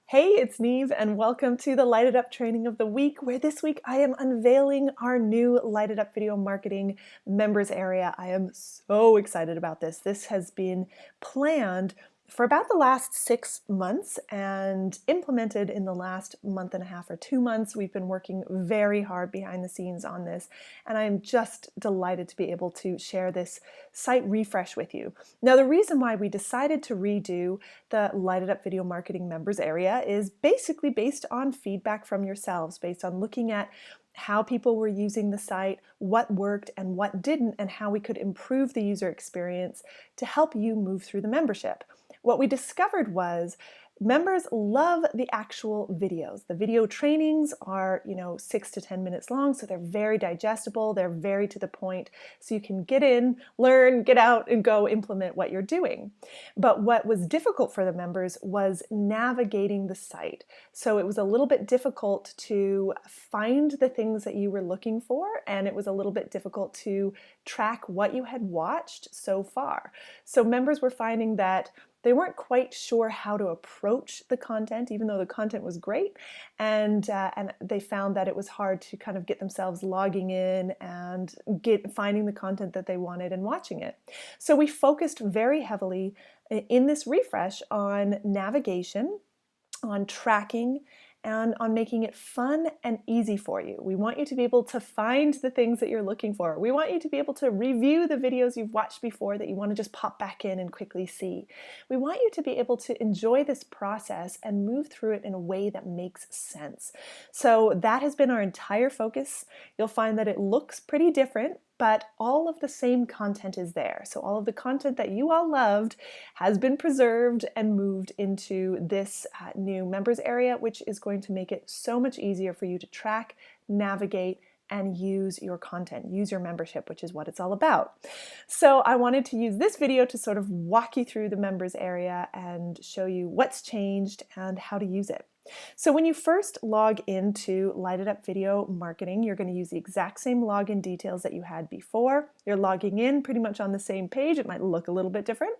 Hey, it's Neve, and welcome to the Light It Up training of the week, where this week I am unveiling our new Light It Up video marketing members area. I am so excited about this. This has been planned for about the last 6 months and implemented in the last month and a half or 2 months. We've been working very hard behind the scenes on this, and I am just delighted to be able to share this site refresh with you. Now, the reason why we decided to redo the Light It Up video marketing members area is basically based on feedback from yourselves, based on looking at how people were using the site, what worked and what didn't, and how we could improve the user experience to help you move through the membership. What we discovered was members love the actual videos. The video trainings are, 6 to 10 minutes long, so they're very digestible, they're very to the point, so you can get in, learn, get out, and go implement what you're doing. But what was difficult for the members was navigating the site. So it was a little bit difficult to find the things that you were looking for, and it was a little bit difficult to track what you had watched so far. So members were finding that they weren't quite sure how to approach the content, even though the content was great, and they found that it was hard to kind of get themselves logging in and finding the content that they wanted and watching it. So we focused very heavily in this refresh on navigation, on tracking, and on making it fun and easy for you. We want you to be able to find the things that you're looking for. We want you to be able to review the videos you've watched before that you want to just pop back in and quickly see. We want you to be able to enjoy this process and move through it in a way that makes sense. So that has been our entire focus. You'll find that it looks pretty different, but all of the same content is there. So all of the content that you all loved has been preserved and moved into this new members area, which is going to make it so much easier for you to track, navigate, and use your content, use your membership, which is what it's all about. So I wanted to use this video to sort of walk you through the members area and show you what's changed and how to use it. So when you first log into Light It Up Video Marketing, you're going to use the exact same login details that you had before. You're logging in pretty much on the same page. It might look a little bit different.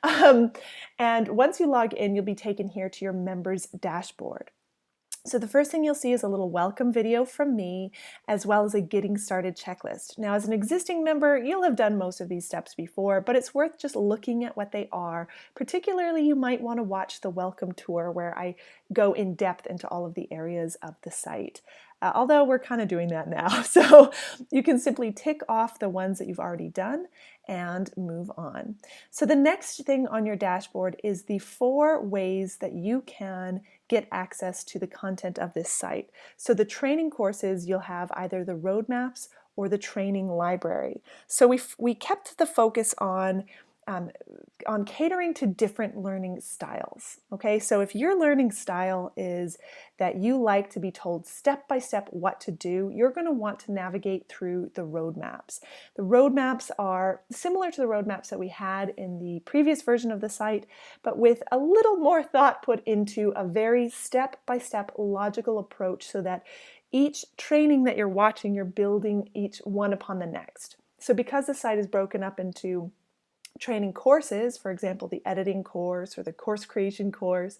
And once you log in, you'll be taken here to your members dashboard. So the first thing you'll see is a little welcome video from me, as well as a getting started checklist. Now, as an existing member, you'll have done most of these steps before, but it's worth just looking at what they are. Particularly, you might want to watch the welcome tour where I go in depth into all of the areas of the site. Although we're kind of doing that now. So you can simply tick off the ones that you've already done and move on. So the next thing on your dashboard is the 4 ways that you can get access to the content of this site. So the training courses, you'll have either the roadmaps or the training library. So we kept the focus on catering to different learning styles. Okay, so if your learning style is that you like to be told step by step what to do, you're going to want to navigate through the roadmaps. The roadmaps are similar to the roadmaps that we had in the previous version of the site, but with a little more thought put into a very step by step logical approach so that each training that you're watching, you're building each one upon the next. So because the site is broken up into training courses, for example, the editing course or the course creation course,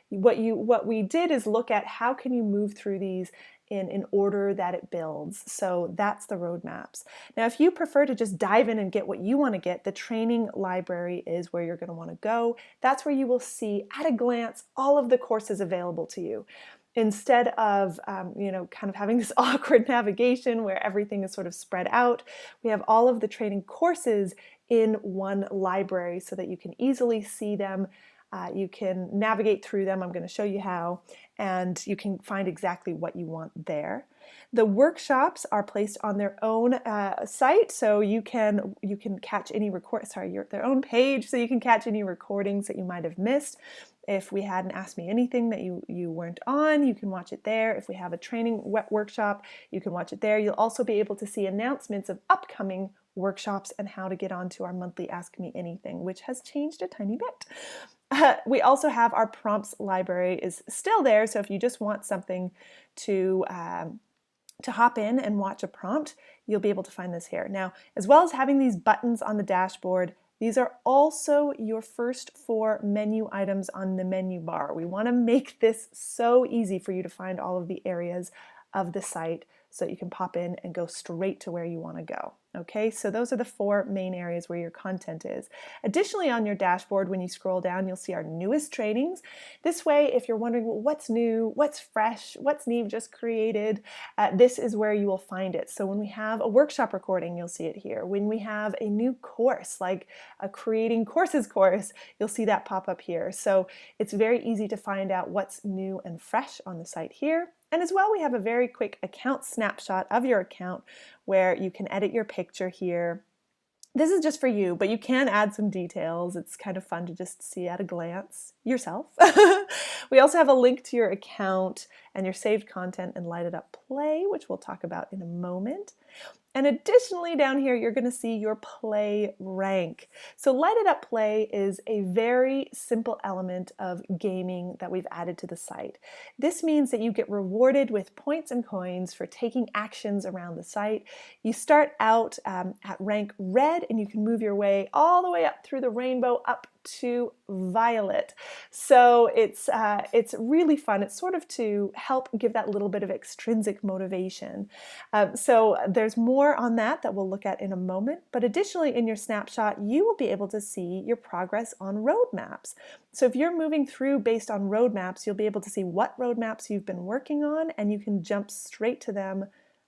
what we did is look at how can you move through these in order that it builds. So that's the roadmaps. Now, if you prefer to just dive in and get what you want to get, the training library is where you're going to want to go. That's where you will see at a glance all of the courses available to you. Instead of kind of having this awkward navigation where everything is sort of spread out, we have all of the training courses in one library so that you can easily see them. You can navigate through them. I'm going to show you how, and you can find exactly what you want there. The workshops are placed on their own site, so you can catch any their own page, so you can catch any recordings that you might have missed. If we had an Ask Me Anything that you weren't on, you can watch it there. If we have a training workshop, you can watch it there. You'll also be able to see announcements of upcoming workshops and how to get onto our monthly Ask Me Anything, which has changed a tiny bit. We also have our prompts library is still there, so if you just want something to hop in and watch a prompt, you'll be able to find this here. Now, as well as having these buttons on the dashboard, These are also your first 4 menu items on the menu bar. We want to make this so easy for you to find all of the areas of the site so that you can pop in and go straight to where you want to go. Okay, so those are the 4 main areas where your content is. Additionally, on your dashboard, when you scroll down, you'll see our newest trainings. This way, if you're wondering, well, what's new, what's fresh, what's Neve just created, this is where you will find it. So when we have a workshop recording, you'll see it here. When we have a new course, like a creating courses course, you'll see that pop up here. So it's very easy to find out what's new and fresh on the site here. And as well, we have a very quick account snapshot of your account where you can edit your picture here. This is just for you, but you can add some details. It's kind of fun to just see at a glance yourself. We also have a link to your account and your saved content and Light It Up Play, which we'll talk about in a moment. And additionally, down here, you're going to see your play rank. So Light It Up Play is a very simple element of gaming that we've added to the site. This means that you get rewarded with points and coins for taking actions around the site. You start out at rank red, and you can move your way all the way up through the rainbow up to violet. So it's really fun. It's sort of to help give that little bit of extrinsic motivation. So there's more on that we'll look at in a moment, but additionally in your snapshot you will be able to see your progress on roadmaps. So if you're moving through based on roadmaps, you'll be able to see what roadmaps you've been working on, and you can jump straight to them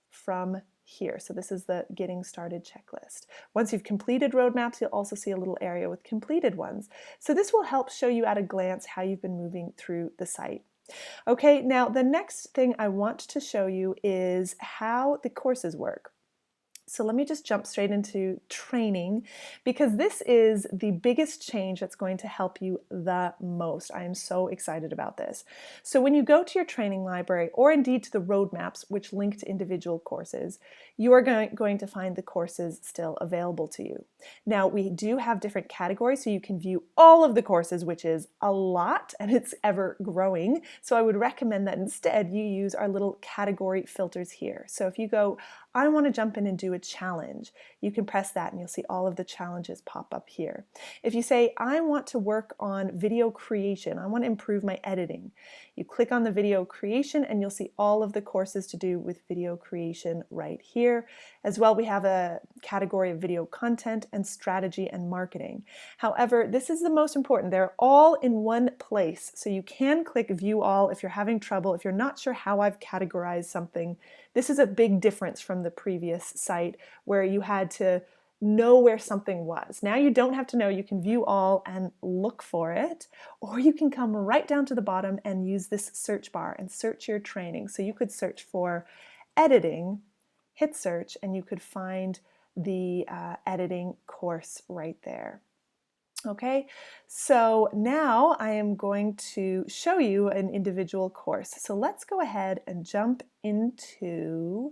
from here. So this is the getting started checklist. Once you've completed roadmaps, you'll also see a little area with completed ones. So this will help show you at a glance how you've been moving through the site. Okay, now the next thing I want to show you is how the courses work. So let me just jump straight into training, because this is the biggest change that's going to help you the most. I am so excited about this. So when you go to your training library, or indeed to the roadmaps, which link to individual courses, you are going to find the courses still available to you. Now, we do have different categories, so you can view all of the courses, which is a lot, and it's ever growing. So I would recommend that instead you use our little category filters here. So if you go, I want to jump in and do a challenge, you can press that and you'll see all of the challenges pop up here. If you say, I want to work on video creation, I want to improve my editing, you click on the video creation and you'll see all of the courses to do with video creation right here. As well, we have a category of video content and strategy and marketing. However, this is the most important. They're all in one place. So you can click view all if you're having trouble, if you're not sure how I've categorized something. This is a big difference from the previous site where you had to know where something was. Now you don't have to know. You can view all and look for it, or you can come right down to the bottom and use this search bar and search your training. So you could search for editing, hit search, and you could find the editing course right there. Okay, so now I am going to show you an individual course. So let's go ahead and jump into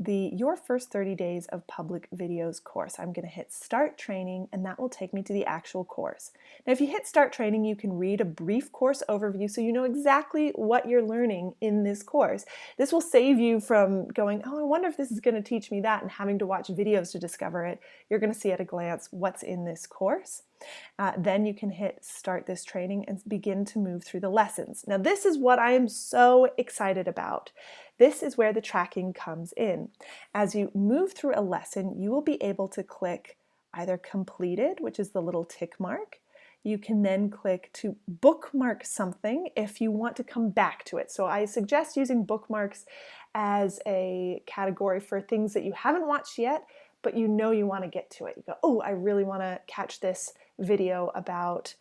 your first 30 days of public videos course. I'm going to hit start training, and that will take me to the actual course. Now if you hit start training, you can read a brief course overview so you know exactly what you're learning in this course. This will save you from going, oh, I wonder if this is going to teach me that, and having to watch videos to discover it. You're going to see at a glance what's in this course. Then you can hit start this training and begin to move through the lessons. Now this is what I am so excited about. This is where the tracking comes in. As you move through a lesson, you will be able to click either completed, which is the little tick mark. You can then click to bookmark something if you want to come back to it. So I suggest using bookmarks as a category for things that you haven't watched yet, but you know you want to get to it. You go, oh, I really want to catch this video about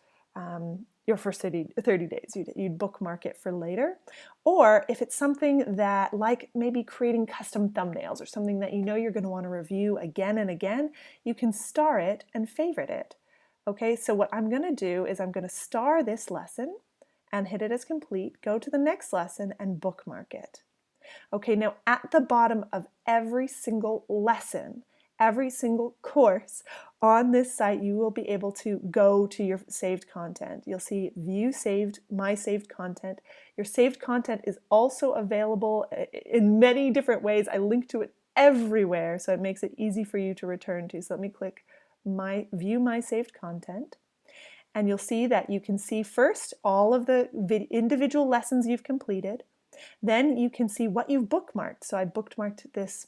your first 30 days. You'd bookmark it for later. Or if it's something that, like maybe creating custom thumbnails or something that you know you're going to want to review again and again, you can star it and favorite it. Okay, so what I'm going to do is I'm going to star this lesson and hit it as complete, go to the next lesson and bookmark it. Okay, now at the bottom of every single lesson, every single course on this site, you will be able to go to your saved content. You'll see view saved, my saved content. Your saved content is also available in many different ways. I link to it everywhere, so it makes it easy for you to return to. So let me click view my saved content, and you'll see that you can see first all of the individual lessons you've completed. Then you can see what you've bookmarked. So I bookmarked this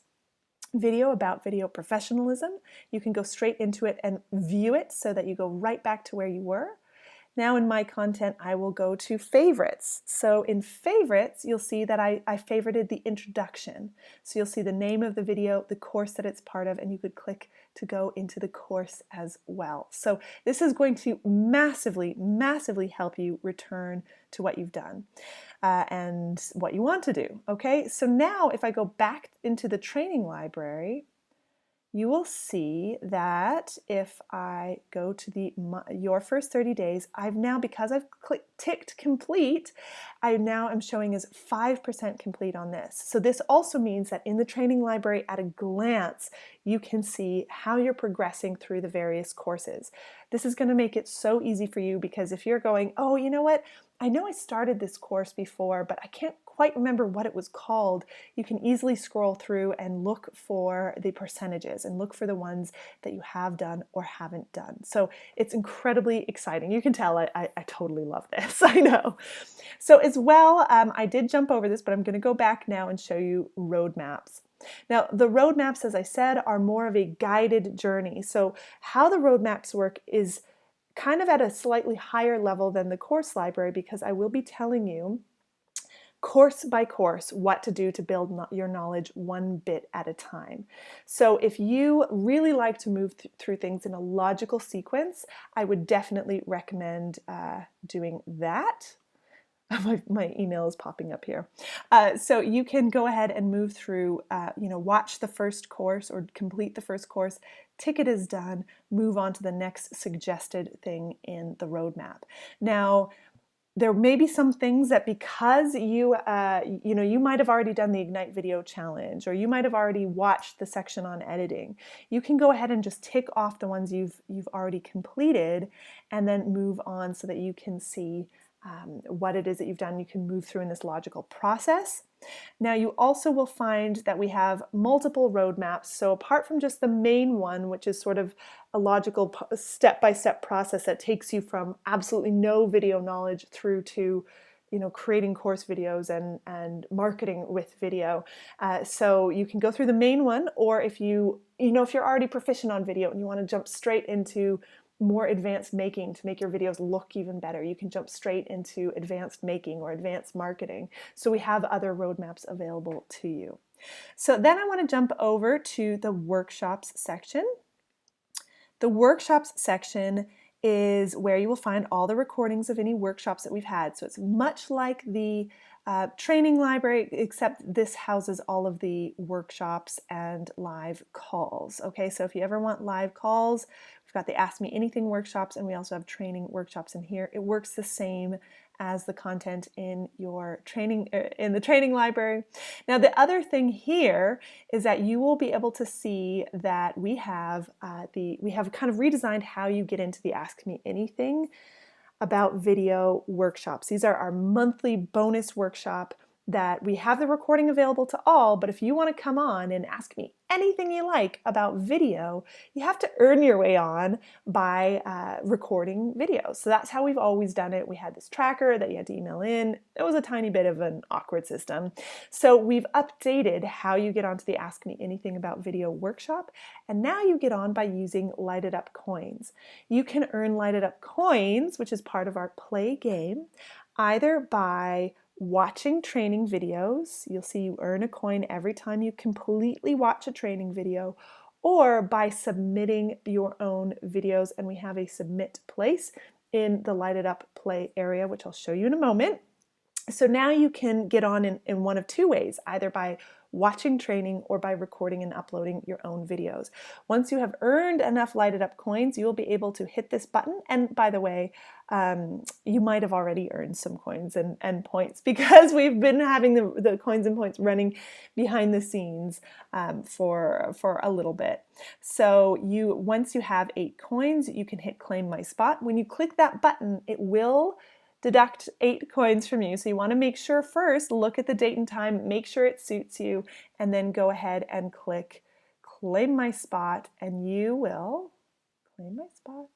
video about video professionalism. You can go straight into it and view it so that you go right back to where you were. Now in my content, I will go to favorites. So in favorites, you'll see that I favorited the introduction. So you'll see the name of the video, the course that it's part of, and you could click to go into the course as well. So this is going to massively, massively help you return to what you've done and what you want to do. Okay, so now if I go back into the training library, you will see that if I go to your first 30 days, I've now, because I've ticked complete, I now am showing as 5% complete on this. So this also means that in the training library at a glance, you can see how you're progressing through the various courses. This is going to make it so easy for you, because if you're going, oh, you know what? I know I started this course before, but I can't quite remember what it was called. You can easily scroll through and look for the percentages and look for the ones that you have done or haven't done. So it's incredibly exciting. You can tell I totally love this. I know. So as well, I did jump over this, but I'm going to go back now and show you roadmaps. Now, the roadmaps, as I said, are more of a guided journey. So how the roadmaps work is kind of at a slightly higher level than the course library, because I will be telling you course by course what to do to build your knowledge one bit at a time. So if you really like to move through things in a logical sequence, I would definitely recommend doing that. My email is popping up here. So you can go ahead and move through, watch the first course or complete the first course, tick it as done, move on to the next suggested thing in the roadmap. Now, there may be some things that because you might have already done the Ignite video challenge, or you might have already watched the section on editing, you can go ahead and just tick off the ones you've already completed and then move on so that you can see what it is that you've done. You can move through in this logical process. Now you also will find that we have multiple roadmaps. So apart from just the main one, which is sort of a logical step-by-step process that takes you from absolutely no video knowledge through to creating course videos and marketing with video. So you can go through the main one, or if you're already proficient on video and you want to jump straight into more advanced making to make your videos look even better, you can jump straight into advanced making or advanced marketing. So we have other roadmaps available to you. So then I want to jump over to the workshops section. The workshops section is where you will find all the recordings of any workshops that we've had. So it's much like the training library, except this houses all of the workshops and live calls. Okay, so if you ever want live calls, we've got the Ask Me Anything workshops, and we also have training workshops in here. It works the same as the content in your training in the training library. Now, the other thing here is that you will be able to see that we have kind of redesigned how you get into the Ask Me Anything about video workshops. These are our monthly bonus workshop that we have the recording available to all, but if you want to come on and ask me anything you like about video, you have to earn your way on by recording videos. So that's how we've always done it. We had this tracker that you had to email in. It was a tiny bit of an awkward system. So we've updated how you get onto the Ask Me Anything About Video workshop, and now you get on by using Lighted Up coins. You can earn Lighted Up coins, which is part of our play game, either by watching training videos. You'll see you earn a coin every time you completely watch a training video, or by submitting your own videos, and we have a submit place in the Lighted Up play area, which I'll show you in a moment. So now you can get on in one of two ways, either by watching training or by recording and uploading your own videos. Once you have earned enough Lighted Up coins, you will be able to hit this button. And by the way, you might have already earned some coins and points, because we've been having the coins and points running behind the scenes for a little bit. So once you have 8 coins, you can hit Claim My Spot. When you click that button, it will deduct 8 coins from you. So you want to make sure first, look at the date and time, make sure it suits you, and then go ahead and click Claim My Spot, and you will Claim my spot.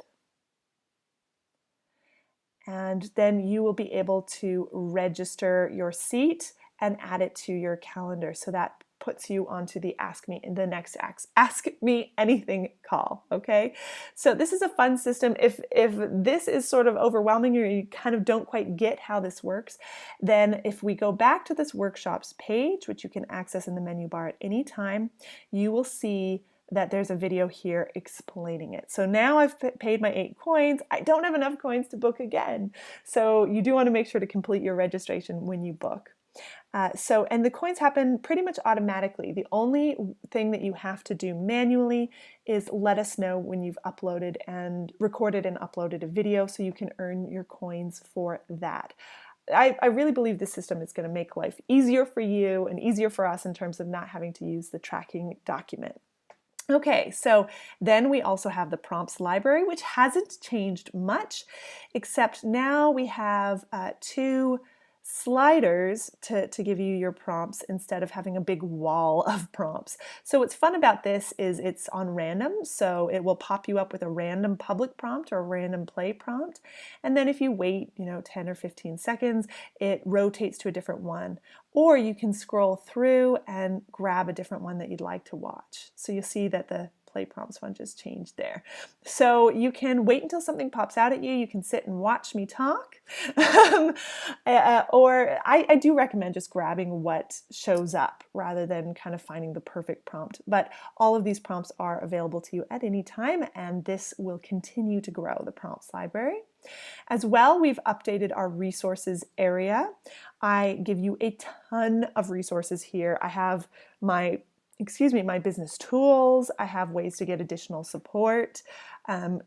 And then you will be able to register your seat and add it to your calendar. So that puts you onto the the next Ask Me Anything call, okay? So this is a fun system. If this is sort of overwhelming or you kind of don't quite get how this works, then if we go back to this workshops page, which you can access in the menu bar at any time, you will see that there's a video here explaining it. So now I've paid my 8 coins. I don't have enough coins to book again. So you do want to make sure to complete your registration when you book. And the coins happen pretty much automatically. The only thing that you have to do manually is let us know when you've uploaded and recorded and uploaded a video so you can earn your coins for that. I really believe this system is going to make life easier for you and easier for us in terms of not having to use the tracking document. Okay, so then we also have the prompts library, which hasn't changed much, except now we have 2 sliders to give you your prompts instead of having a big wall of prompts. So what's fun about this is it's on random, so it will pop you up with a random public prompt or a random play prompt. And then if you wait, 10 or 15 seconds, it rotates to a different one. Or you can scroll through and grab a different one that you'd like to watch. So you'll see that the play prompts one just changed there. So you can wait until something pops out at you. You can sit and watch me talk. Or I do recommend just grabbing what shows up rather than kind of finding the perfect prompt. But all of these prompts are available to you at any time, and this will continue to grow, the prompts library. As well, we've updated our resources area. I give you a ton of resources here. I have my business tools. I have ways to get additional support.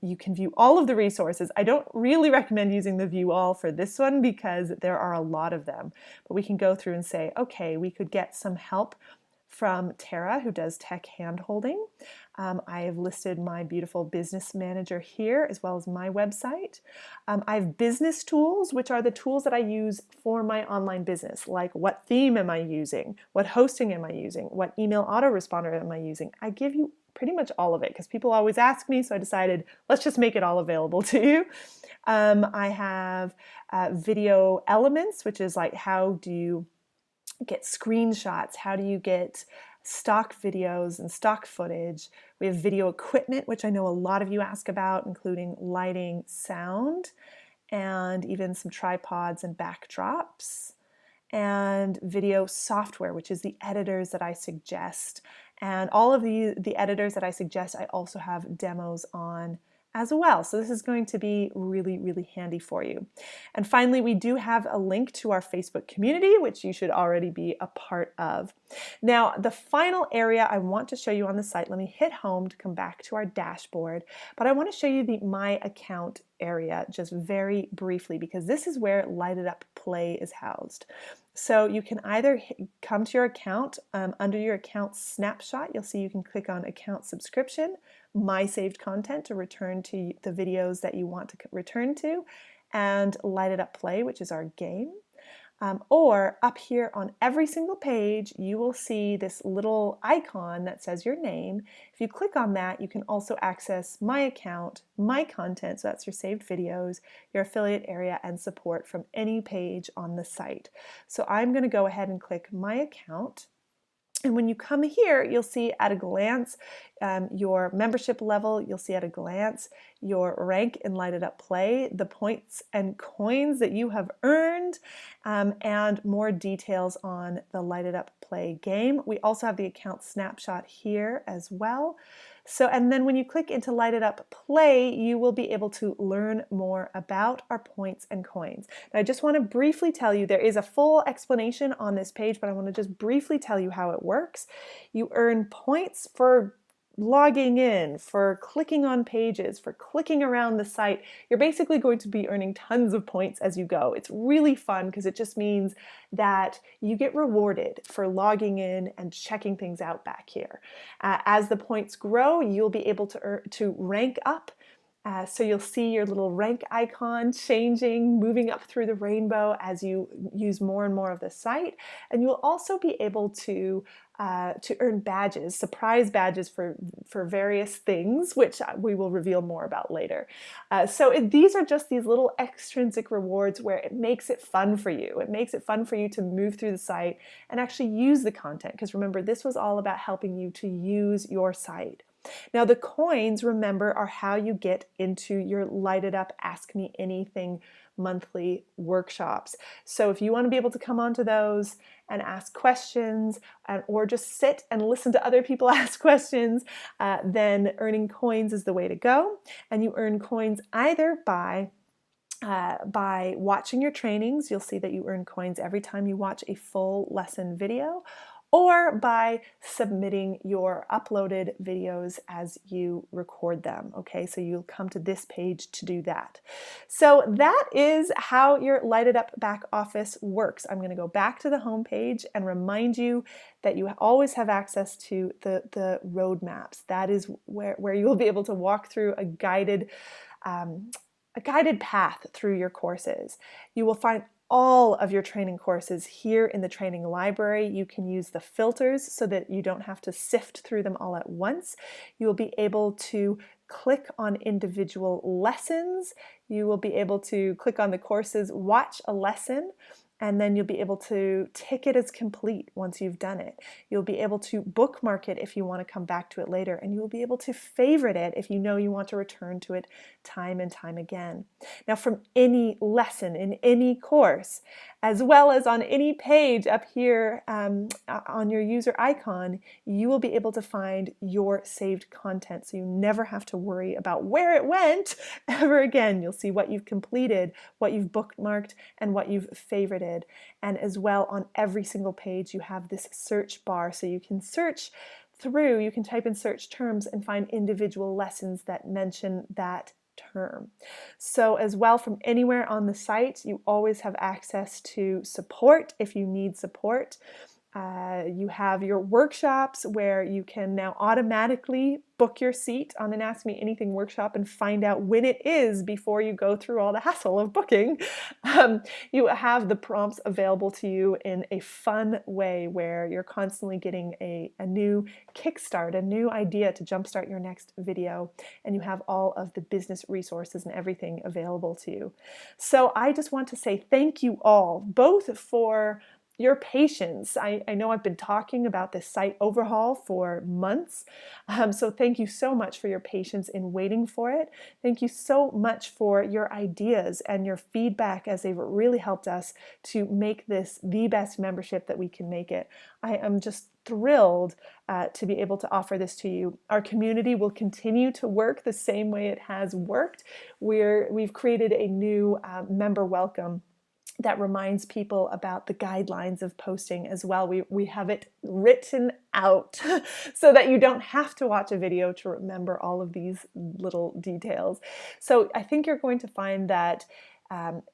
You can view all of the resources. I don't really recommend using the view all for this one because there are a lot of them. But we can go through and say, okay, we could get some help from Tara, who does tech handholding. I have listed my beautiful business manager here, as well as my website. I have business tools, which are the tools that I use for my online business, like what theme am I using, what hosting am I using, what email autoresponder am I using. I give you pretty much all of it because people always ask me, so I decided let's just make it all available to you. I have video elements, which is like how do you get screenshots, how do you get stock videos and stock footage. We have video equipment, which I know a lot of you ask about, including lighting, sound, and even some tripods and backdrops. And video software, which is the editors that I suggest. And all of the editors that I suggest, I also have demos on as well. So this is going to be really, really handy for you. And finally, we do have a link to our Facebook community, which you should already be a part of. Now, the final area I want to show you on the site, let me hit home to come back to our dashboard, but I want to show you the My Account area just very briefly because this is where Light It Up Play is housed. So you can either come to your account, under your account snapshot, you'll see you can click on account subscription, my saved content to return to the videos that you want to return to, and Light It Up Play, which is our game. Or up here on every single page, you will see this little icon that says your name. If you click on that, you can also access my account, my content, so that's your saved videos, your affiliate area, and support from any page on the site. So I'm going to go ahead and click my account. And when you come here, you'll see at a glance your membership level, you'll see at a glance your rank in Light It Up Play, the points and coins that you have earned, and more details on the Light It Up Play game. We also have the account snapshot here as well. So, and then when you click into Light It Up Play, you will be able to learn more about our points and coins. Now, I just want to briefly tell you, there is a full explanation on this page, but I want to just briefly tell you how it works. You earn points for logging in, for clicking on pages, for clicking around the site. You're basically going to be earning tons of points as you go. It's really fun because it just means that you get rewarded for logging in and checking things out back here. As the points grow, you'll be able to rank up So you'll see your little rank icon changing, moving up through the rainbow as you use more and more of the site. And you'll also be able to earn badges, surprise badges for various things, which we will reveal more about later. These are just these little extrinsic rewards where it makes it fun for you. It makes it fun for you to move through the site and actually use the content. Because remember, this was all about helping you to use your site. Now the coins, remember, are how you get into your Lighted Up Ask Me Anything monthly workshops. So if you want to be able to come onto those and ask questions or just sit and listen to other people ask questions, then earning coins is the way to go. And you earn coins either by watching your trainings. You'll see that you earn coins every time you watch a full lesson video, or by submitting your uploaded videos as you record them. Okay, so you'll come to this page to do that. So that is how your Lighted Up back office works. I'm going to go back to the home page and remind you that you always have access to the roadmaps. That is where you will be able to walk through a guided path through your courses. You will find all of your training courses here in the training library. You can use the filters so that you don't have to sift through them all at once. You will be able to click on individual lessons. You will be able to click on the courses, watch a lesson, and then you'll be able to tick it as complete once you've done it. You'll be able to bookmark it if you want to come back to it later, and you'll be able to favorite it if you know you want to return to it time and time again. Now, from any lesson in any course, as well as on any page up here on your user icon, you will be able to find your saved content, so you never have to worry about where it went ever again. You'll see what you've completed, what you've bookmarked, and what you've favorited. And as well, on every single page you have this search bar, so you can search through, you can type in search terms and find individual lessons that mention that term. So as well, from anywhere on the site, you always have access to support if you need support. You have your workshops where you can now automatically book your seat on an Ask Me Anything workshop and find out when it is before you go through all the hassle of booking. You have the prompts available to you in a fun way where you're constantly getting a new kickstart, a new idea to jumpstart your next video, and you have all of the business resources and everything available to you. So I just want to say thank you all, both for your patience. I know I've been talking about this site overhaul for months, so thank you so much for your patience in waiting for it. Thank you so much for your ideas and your feedback, as they've really helped us to make this the best membership that we can make it. I am just thrilled to be able to offer this to you. Our community will continue to work the same way it has worked. We've created a new member welcome that reminds people about the guidelines of posting as well. We have it written out so that you don't have to watch a video to remember all of these little details. So I think you're going to find that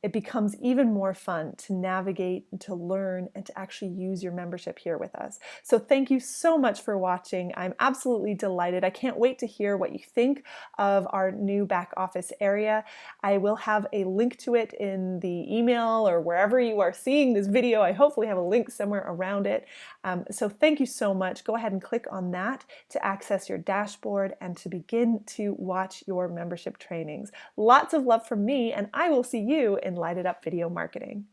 it becomes even more fun to navigate and to learn and to actually use your membership here with us. So thank you so much for watching. I'm absolutely delighted. I can't wait to hear what you think of our new back office area. I will have a link to it in the email or wherever you are seeing this video. I hopefully have a link somewhere around it. So thank you so much. Go ahead and click on that to access your dashboard and to begin to watch your membership trainings. Lots of love from me, and I will see you in Lighted Up Video Marketing.